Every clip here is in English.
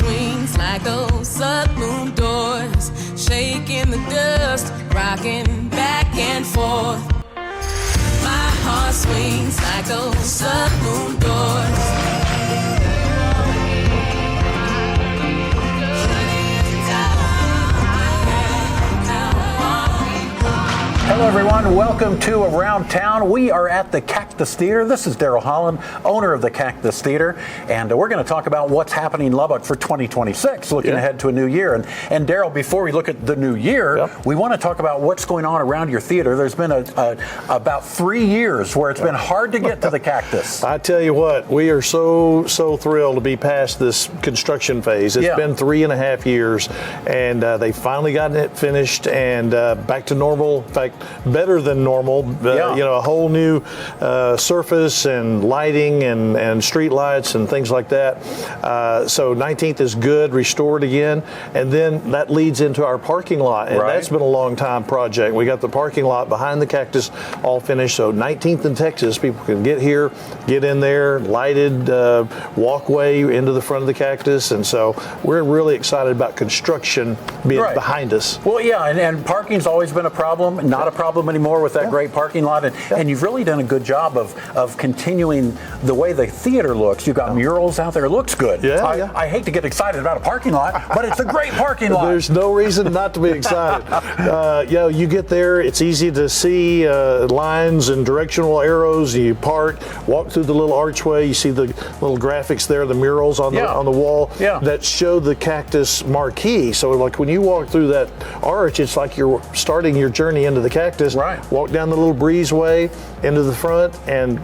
swings like those saloon doors, shaking the dust, rocking back and forth. My heart swings like those saloon doors. Hello everyone, welcome to Around Town. We are at the Cactus Theater. This is Daryl Holland, owner of the Cactus Theater, and we're going to talk about what's happening in Lubbock for 2026, looking ahead to a new year. And Daryl, before we look at the new year, we want to talk about what's going on around your theater. There's been about 3 years where it's been hard to get to the Cactus. I tell you what, we are so thrilled to be past this construction phase. It's been 3.5 years, and they finally gotten it finished and back to normal. In fact, better than normal. You know, a whole new surface and lighting and street lights and things like that. So 19th is good, restored again, and then that leads into our parking lot, and that's been a long time project. We got the parking lot behind the Cactus all finished, so 19th and Texas, people can get here, get in there, lighted walkway into the front of the Cactus, and so we're really excited about construction being behind us. Well, yeah, and parking's always been a problem, not a problem anymore with that great parking lot, and you've really done a good job of continuing the way the theater looks. You've got murals out there. It looks good. I hate to get excited about a parking lot, but it's a great parking lot. There's no reason not to be excited. You get there, it's easy to see lines and directional arrows. You park, walk through the little archway, you see the little graphics there, the murals on the wall that show the Cactus marquee. So like when you walk through that arch, it's like you're starting your journey into the Cactus. Walk down the little breezeway into the front, and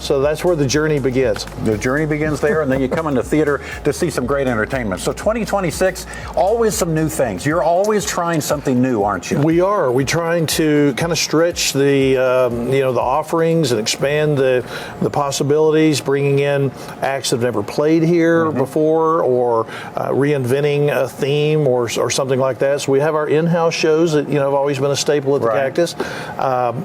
so that's where the journey begins. The journey begins there, and then you come into theater to see some great entertainment. So 2026, always some new things. You're always trying something new, aren't you? We are. We're trying to kind of stretch the the offerings and expand the possibilities, bringing in acts that have never played here before, or reinventing a theme or something like that. So we have our in-house shows that have always been a staple at the Cactus,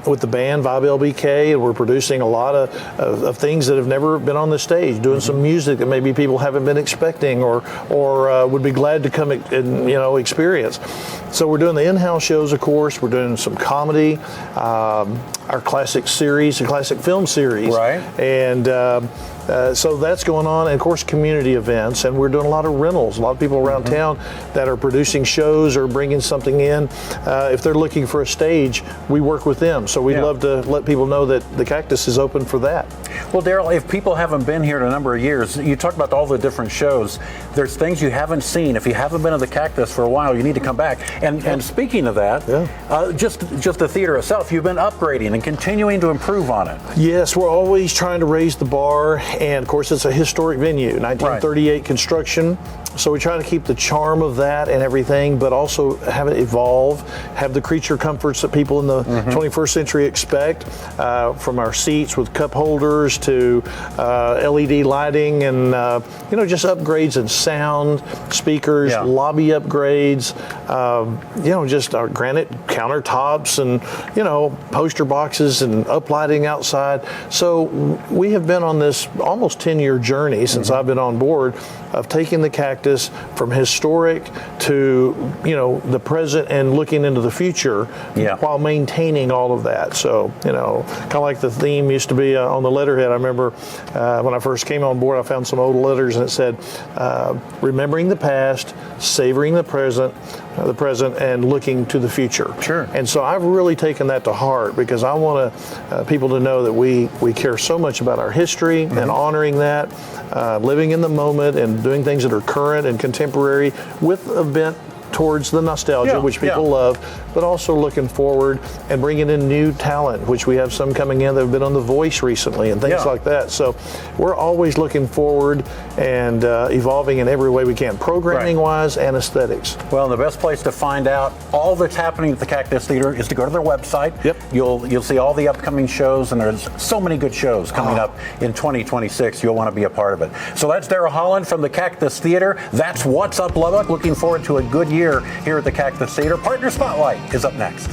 with the band Vibe LBK, and we're producing a lot of things that have never been on the stage, doing some music that maybe people haven't been expecting or would be glad to come and experience. So we're doing the in-house shows, of course. We're doing some comedy, our classic series, a classic film series, and so that's going on, and of course community events, and we're doing a lot of rentals. A lot of people around town that are producing shows or bringing something in. If they're looking for a stage, we work with them. So we'd love to let people know that the Cactus is open for that. Well, Daryl, if people haven't been here in a number of years, you talk about all the different shows. There's things you haven't seen. If you haven't been to the Cactus for a while, you need to come back. And speaking of that, just the theater itself, you've been upgrading and continuing to improve on it. Yes, we're always trying to raise the bar. And of course, it's a historic venue, 1938 construction. So we try to keep the charm of that and everything, but also have it evolve, have the creature comforts that people in the 21st century expect, from our seats with cup holders to LED lighting and just upgrades in sound, speakers, lobby upgrades, just our granite countertops and poster boxes and uplighting outside. So we have been on this almost 10-year journey since I've been on board of taking the Cactus from historic to the present and looking into the future while maintaining all of that. So kind of like the theme used to be on the letterhead. I remember when I first came on board, I found some old letters and it said remembering the past, savoring the present, and looking to the future. And so I've really taken that to heart, because I want people to know that we care so much about our history and honoring that, living in the moment and doing things that are current and contemporary with a bent towards the nostalgia, which people love, but also looking forward and bringing in new talent, which we have some coming in that have been on The Voice recently and things like that. So we're always looking forward and evolving in every way we can, programming-wise and aesthetics. Well, the best place to find out all that's happening at the Cactus Theater is to go to their website. You'll see all the upcoming shows, and there's so many good shows coming up in 2026. You'll want to be a part of it. So that's Daryl Holland from the Cactus Theater. That's What's Up Lubbock. Looking forward to a good year here at the Cactus Theater. Partner Spotlight is up next.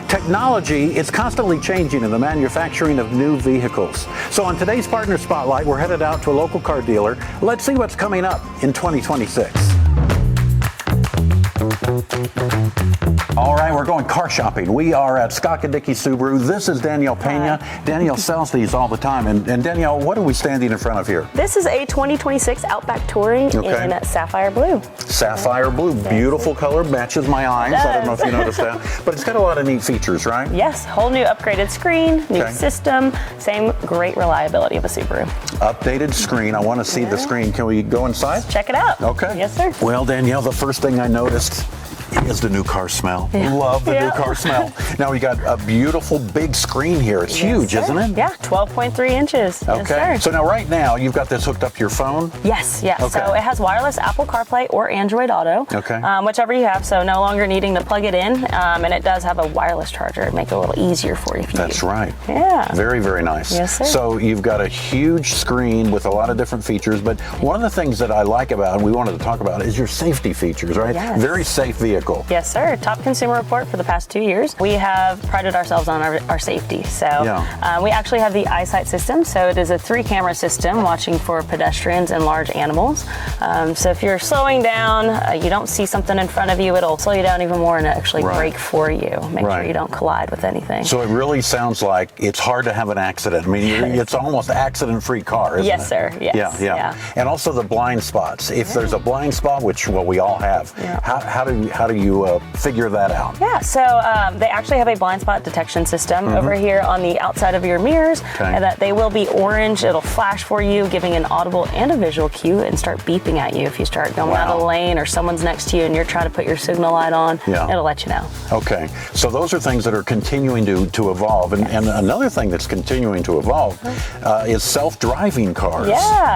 Technology is constantly changing in the manufacturing of new vehicles. So on today's Partner Spotlight, we're headed out to a local car dealer. Let's see what's coming up in 2026. All right, we're going car shopping. We are at Scott & Dickey Subaru. This is Danielle Pena. Danielle sells these all the time. And Danielle, what are we standing in front of here? This is a 2026 Outback Touring in Sapphire Blue. Sapphire Blue, beautiful color, matches my eyes. I don't know if you noticed that. But it's got a lot of neat features, right? Yes, whole new upgraded screen, new system, same great reliability of a Subaru. Updated screen. I want to see the screen. Can we go inside? Check it out. Okay. Yes, sir. Well, Danielle, the first thing I noticed is the new car smell. Love the new car smell. Now we got a beautiful big screen here. It's huge, isn't it? Yeah, 12.3 inches. Okay. Yes, sir. So now right now you've got this hooked up to your phone? Yes, yes. Okay. So it has wireless Apple CarPlay or Android Auto. Okay. Whichever you have, so no longer needing to plug it in. And it does have a wireless charger to make it a little easier for you if you That's right. Yeah. Very, very nice. Yes, sir. So you've got a huge screen with a lot of different features, but one of the things that I like about and we wanted to talk about is your safety features, right? Yes. Very safe vehicle. Yes, sir. Top consumer report for the past 2 years. We have prided ourselves on our safety. So we actually have the EyeSight system. So it is a 3-camera system watching for pedestrians and large animals. So if you're slowing down, you don't see something in front of you, it'll slow you down even more and actually brake for you. Make sure you don't collide with anything. So it really sounds like it's hard to have an accident. I mean, it's almost accident-free car, isn't it? Yes, sir. Yes. Yeah. And also the blind spots. If there's a blind spot, which we all have, how do you figure that out? Yeah, so they actually have a blind spot detection system over here on the outside of your mirrors, and that they will be orange. It'll flash for you, giving an audible and a visual cue, and start beeping at you if you start going out of the lane or someone's next to you and you're trying to put your signal light on. It'll let you know. Okay, so those are things that are continuing to evolve, and another thing that's continuing to evolve is self-driving cars.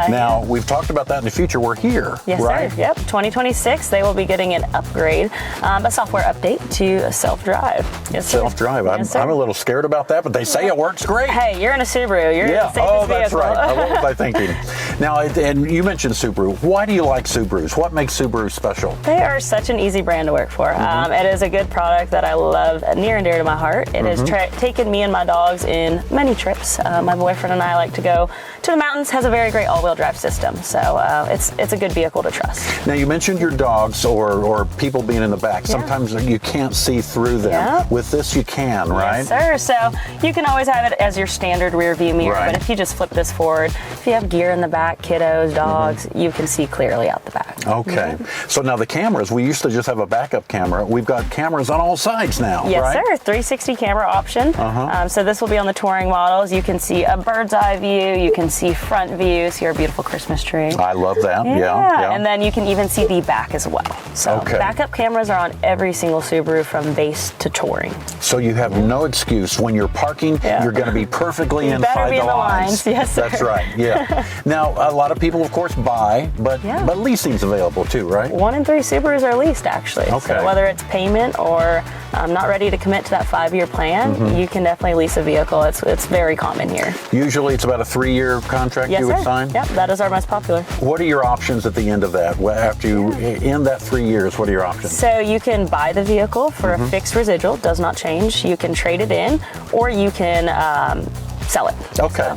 Now we've talked about that in the future. We're here. Yes, right? sir. Yep. 2026, they will be getting an upgrade, a software update to self-drive. Yes, sir. Self-drive. I'm a little scared about that, but they say it works great. Hey, you're in a Subaru. You're in the safest Oh, that's vehicle. right. What was I thinking? Now, and you mentioned Subaru. Why do you like Subarus? What makes Subaru special? They are such an easy brand to work for. It is a good product that I love, near and dear to my heart. It has taken me and my dogs in many trips. My boyfriend and I like to go to the mountains. Has a very great all-wheel drive system, so it's a good vehicle to trust. Now, you mentioned your dogs or people being in the back. Sometimes you can't see through them. With this, you can, right? Yes, sir. So you can always have it as your standard rear view mirror, but if you just flip this forward, if you have gear in the back, kiddos, dogs, you can see clearly out the back. Okay. So now the cameras, we used to just have a backup camera. We've got cameras on all sides now, yes, right? Yes, sir. 360 camera option. So this will be on the touring models. You can see a bird's eye view. You can see front view. See our beautiful Christmas tree. I love that. Yeah. And then you can even see the back as well. So backup cameras are on every single Subaru from base to touring. So you have no excuse when you're parking. You're going to be perfectly inside the lines. Yes, sir. That's right. Yeah. Now a lot of people, of course, buy, but leasing's available too, right? 1 in 3 Subarus are leased, actually. Okay. So whether it's payment or not ready to commit to that 5-year plan, you can definitely lease a vehicle. It's very common here. Usually it's about a 3-year contract you would sign? Yep, that is our most popular. What are your options at the end of that? After you end that 3 years, what are your options? So you can buy the vehicle for a fixed residual, does not change. You can trade it in, or you can sell it. Okay.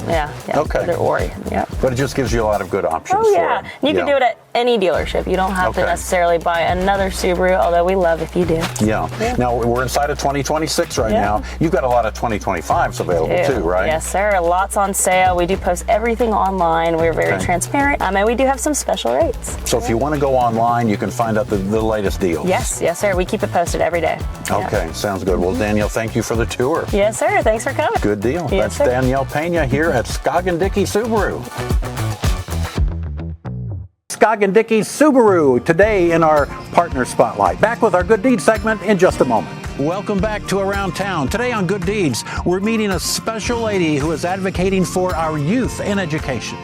So, Okay. Either or. But it just gives you a lot of good options. Oh yeah. You can do it at any dealership. You don't have to necessarily buy another Subaru, although we love if you do. Yeah. Now we're inside of 2026 right now. You've got a lot of 2025s available too, right? Yes, sir. Lots on sale. We do post everything online. We're very transparent, and we do have some special rates. So if you want to go online, you can find out the latest deals. Yes, sir. We keep it posted every day. Okay, sounds good. Well, Danielle, thank you for the tour. Yes, sir. Thanks for coming. Good deal. Yes, That's Danielle Pena here at Scott & Dickey Subaru. Scott & Dickey Subaru today in our Partner Spotlight. Back with our Good Deeds segment in just a moment. Welcome back to Around Town. Today on Good Deeds, we're meeting a special lady who is advocating for our youth in education.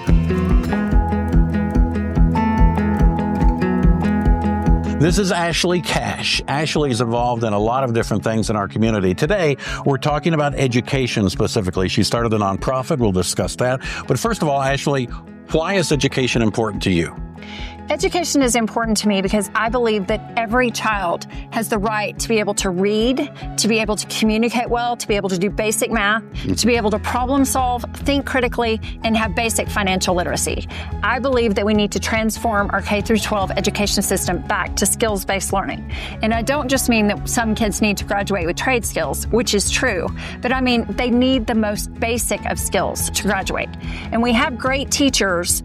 This is Ashley Cash. Ashley is involved in a lot of different things in our community. Today, we're talking about education specifically. She started a nonprofit. We'll discuss that. But first of all, Ashley, why is education important to you? Education is important to me because I believe that every child has the right to be able to read, to be able to communicate well, to be able to do basic math, to be able to problem solve, think critically, and have basic financial literacy. I believe that we need to transform our K through 12 education system back to skills-based learning. And I don't just mean that some kids need to graduate with trade skills, which is true, but I mean they need the most basic of skills to graduate. And we have great teachers,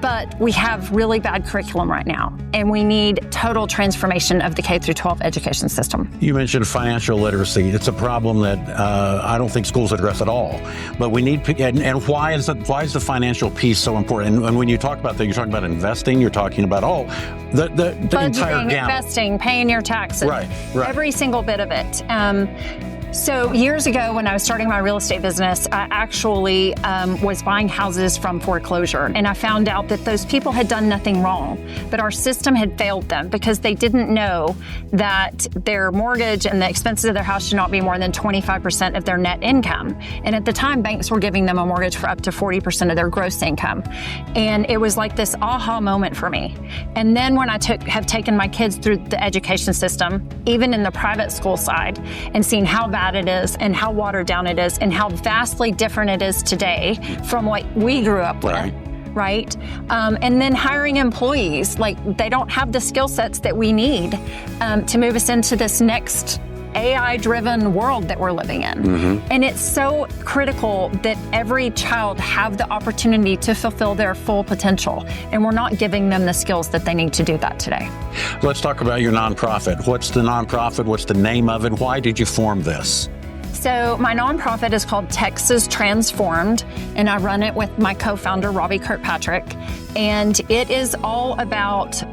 but we have really bad curriculum right now, and we need total transformation of the K through 12 education system. You mentioned financial literacy. It's a problem that I don't think schools address at all. But we need, and why is the financial piece so important? And when you talk about that, you're talking about investing. You're talking about the Budgeting, entire gamut. Investing, paying your taxes, right. Every single bit of it. So years ago, when I was starting my real estate business, I actually was buying houses from foreclosure. And I found out that those people had done nothing wrong, but our system had failed them because they didn't know that their mortgage and the expenses of their house should not be more than 25% of their net income. And at the time, banks were giving them a mortgage for up to 40% of their gross income. And it was like this aha moment for me. And then when I have taken my kids through the education system, even in the private school side, and seen how bad it is and how watered down it is and how vastly different it is today from what we grew up with. Right? And then hiring employees, like they don't have the skill sets that we need to move us into this next AI-driven world that we're living in. And it's so critical that every child have the opportunity to fulfill their full potential. And we're not giving them the skills that they need to do that today. Let's talk about your nonprofit. What's the nonprofit? What's the name of it? Why did you form this? So my nonprofit is called Texas Transformed, and I run it with my co-founder, Robbie Kirkpatrick. And it is all about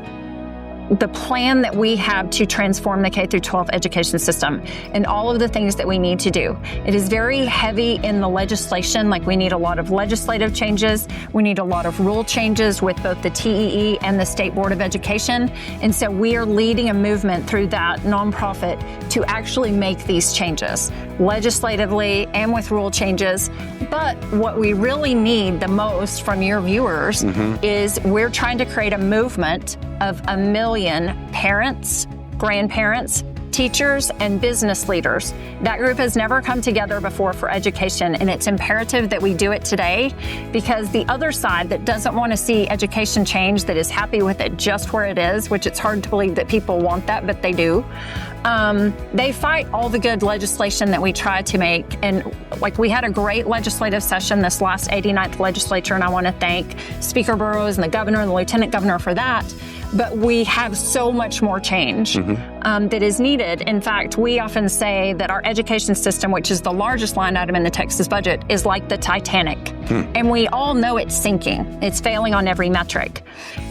the plan that we have to transform the K through 12 education system and all of the things that we need to do. It is very heavy in the legislation, like we need a lot of legislative changes. We need a lot of rule changes with both the TEE and the State Board of Education. And so we are leading a movement through that nonprofit to actually make these changes legislatively and with rule changes. But what we really need the most from your viewers is we're trying to create a movement of 1 million parents, grandparents, teachers, and business leaders. That group has never come together before for education, and it's imperative that we do it today because the other side that doesn't want to see education change, that is happy with it just where it is, which it's hard to believe that people want that, but they do. They fight all the good legislation that we try to make. And like we had a great legislative session this last 89th legislature, and I want to thank Speaker Burrows and the governor and the lieutenant governor for that. But we have so much more change that is needed. In fact, we often say that our education system, which is the largest line item in the Texas budget, is like the Titanic. And we all know it's sinking. It's failing on every metric.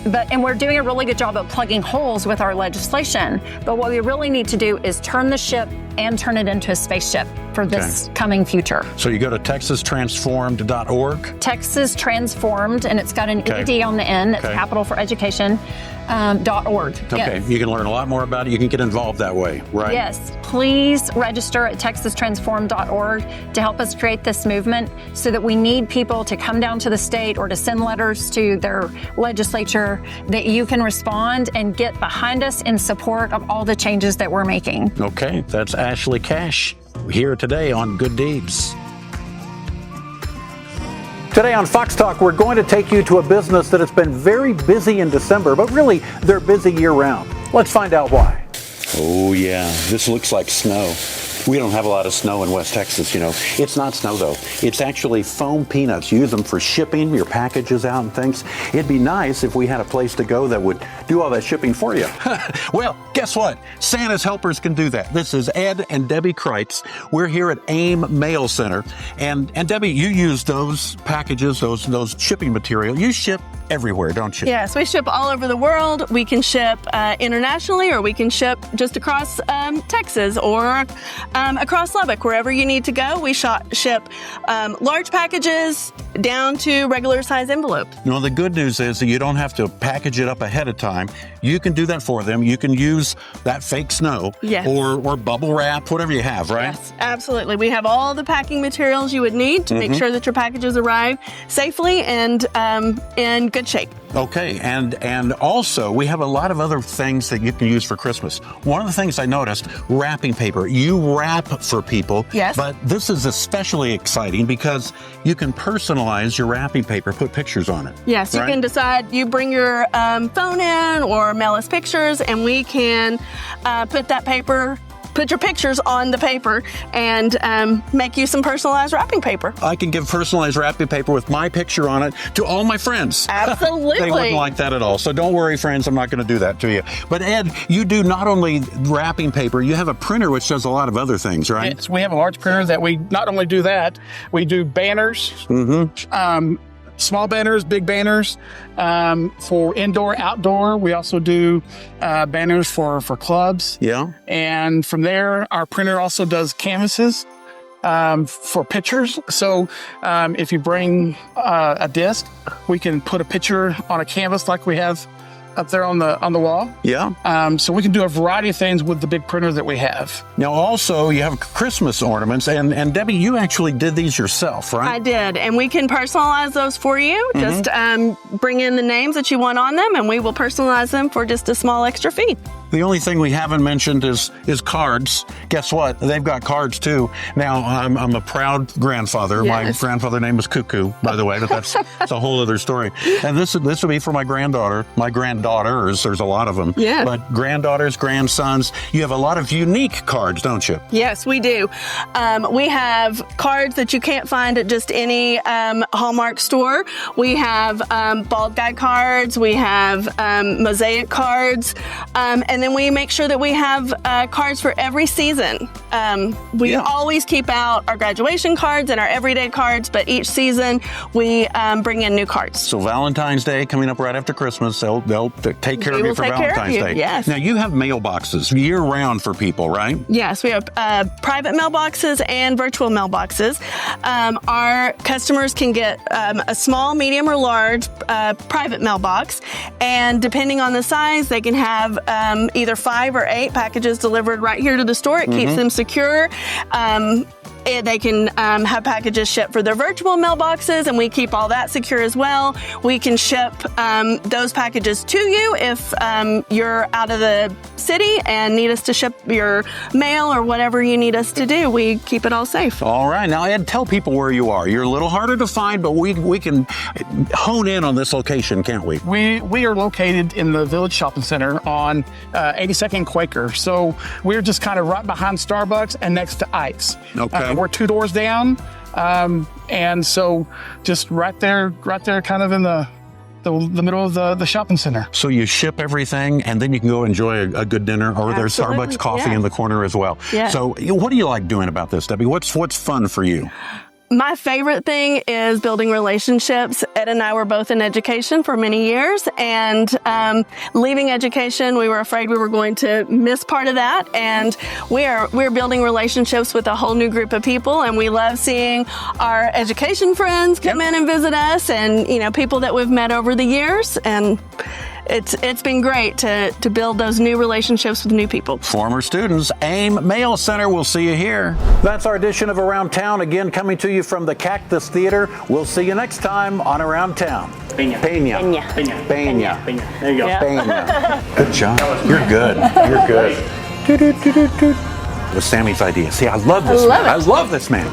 And we're doing a really good job of plugging holes with our legislation. But what we really need to do is turn the ship and turn it into a spaceship for this coming future. So you go to texastransformed.org? Texas Transformed, and it's got an ED on the end. It's capital for education. .org. Okay, Yes. You can learn a lot more about it. You can get involved that way, right? Yes, please register at texastransformed.org to help us create this movement so that we need people to come down to the state or to send letters to their legislature that you can respond and get behind us in support of all the changes that we're making. Okay, that's Ashley Cash here today on Good Deeds. Today on Fox Talk, we're going to take you to a business that has been very busy in December, but really they're busy year-round. Let's find out why. Oh yeah, this looks like snow. We don't have a lot of snow in West Texas, you know. It's not snow though. It's actually foam peanuts. You use them for shipping your packages out and things. It'd be nice if we had a place to go that would do all that shipping for you. Well, guess what? Santa's helpers can do that. This is Ed and Debbie Kreitz. We're here at AIM Mail Center. And Debbie, you use those packages, those shipping material. You ship everywhere, don't you? Yes, we ship all over the world. We can ship internationally, or we can ship just across Texas or across Lubbock. Wherever you need to go, we ship large packages down to regular size envelopes. You know, the good news is that you don't have to package it up ahead of time. You can do that for them. You can use that fake snow or bubble wrap, whatever you have, right? Yes, absolutely. We have all the packing materials you would need to make sure that your packages arrive safely and good shape. Okay, and also we have a lot of other things that you can use for Christmas. One of the things I noticed, wrapping paper. You wrap for people, Yes. but this is especially exciting because you can personalize your wrapping paper, put pictures on it. Yes, you right? can decide, you bring your phone in or mail us pictures, and we can put your pictures on the paper and make you some personalized wrapping paper. I can give personalized wrapping paper with my picture on it to all my friends. Absolutely. They wouldn't like that at all. So don't worry, friends, I'm not going to do that to you. But Ed, you do not only wrapping paper, you have a printer which does a lot of other things, right? Yes, we have a large printer that we not only do that, we do banners, small banners, big banners, for indoor, outdoor. We also do banners for clubs. Yeah. And from there, our printer also does canvases for pictures. So if you bring a disc, we can put a picture on a canvas like we have up there on the wall. Yeah. So we can do a variety of things with the big printer that we have. Now, also, you have Christmas ornaments, and Debbie, you actually did these yourself, right? I did, and we can personalize those for you. Just bring in the names that you want on them, and we will personalize them for just a small extra fee. The only thing we haven't mentioned is cards. Guess what? They've got cards too. Now, I'm a proud grandfather. Yes. My grandfather's name was Cuckoo, by the way, but that's a whole other story. And this would be for my granddaughter. My granddaughters, there's a lot of them. Yeah. But granddaughters, grandsons, you have a lot of unique cards, don't you? Yes, we do. We have cards that you can't find at just any Hallmark store. We have bald guy cards. We have mosaic cards. And then we make sure that we have cards for every season. We always keep out our graduation cards and our everyday cards, but each season we bring in new cards. So Valentine's Day coming up right after Christmas, they'll take care We of you will for take care of Valentine's you, Day. yes. Now, you have mailboxes year-round for people, right? Yes, we have private mailboxes and virtual mailboxes. Our customers can get a small, medium, or large private mailbox, and depending on the size, they can have either 5 or 8 packages delivered right here to the store. It keeps them secure. They can have packages shipped for their virtual mailboxes, and we keep all that secure as well. We can ship those packages to you if you're out of the city and need us to ship your mail or whatever you need us to do. We keep it all safe. All right. Now, Ed, tell people where you are. You're a little harder to find, but we can hone in on this location, can't we? We are located in the Village Shopping Center on 82nd Quaker. So we're just kind of right behind Starbucks and next to Ike's. Okay. We're 2 doors down. And so just right there kind of in the middle of the shopping center. So you ship everything, and then you can go enjoy a good dinner, or there's Absolutely, Starbucks coffee yeah. in the corner as well. Yeah. So what do you like doing about this, Debbie? What's fun for you? My favorite thing is building relationships. Ed and I were both in education for many years, and leaving education, we were afraid we were going to miss part of that. And we're building relationships with a whole new group of people, and we love seeing our education friends come in and visit us, and people that we've met over the years. And it's been great to build those new relationships with new people. Former students, AIM Mail Center. We'll see you here. That's our edition of Around Town, again coming to you from the Cactus Theater. We'll see you next time on Around Town. Peña. Peña. Peña. Peña. There you go. Yeah. Peña. Good job. You're good. You're good. It was Sammy's idea. See, I love this man. I love this man.